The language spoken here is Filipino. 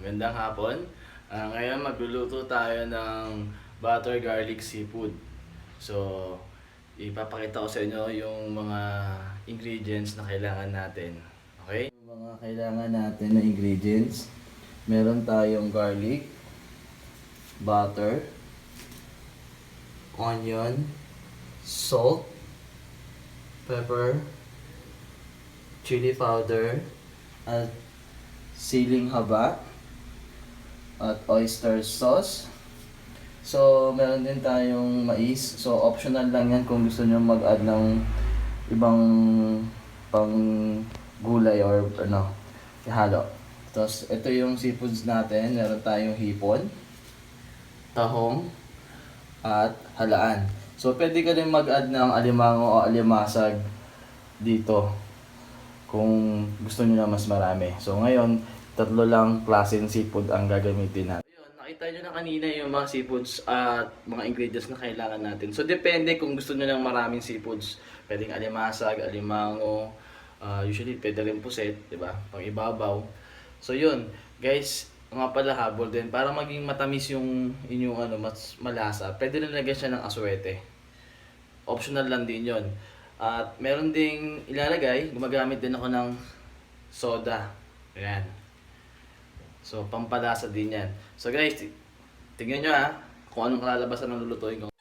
Magandang hapon. Ngayon magluluto tayo ng butter garlic seafood. So, ipapakita ko sa inyo yung mga ingredients na kailangan natin. Okay? Yung mga kailangan natin na ingredients, meron tayong garlic, butter, onion, salt, pepper, chili powder, at siling haba, at oyster sauce. So, meron din tayong mais. So, optional lang yan kung gusto nyo mag-add ng ibang pang gulay or ihalo. Tapos, ito yung seafoods natin. Meron tayong hipon, tahong, at halaan. So, pwede ka din mag-add ng alimango o alimasag dito kung gusto niyo na mas marami. So ngayon, tatlo lang klaseng seafood ang gagamitin natin. Ayun, nakita niyo na kanina yung mga seafoods at mga ingredients na kailangan natin. So depende kung gusto niyo ng maraming seafoods. Pwedeng alimasag, alimango, usually pwede rin puset, di ba? Pang ibabaw. So yun, guys, nga pala habol din para maging matamis yung inyong mas malasa. Pwede rin lagyan siya ng aswete. Optional lang din 'yon. At meron ding ilalagay, gumagamit din ako ng soda. Ayan. So, pampalasa din yan. So guys, tingnan nyo kung anong kalalabasan ng lulutuin ko.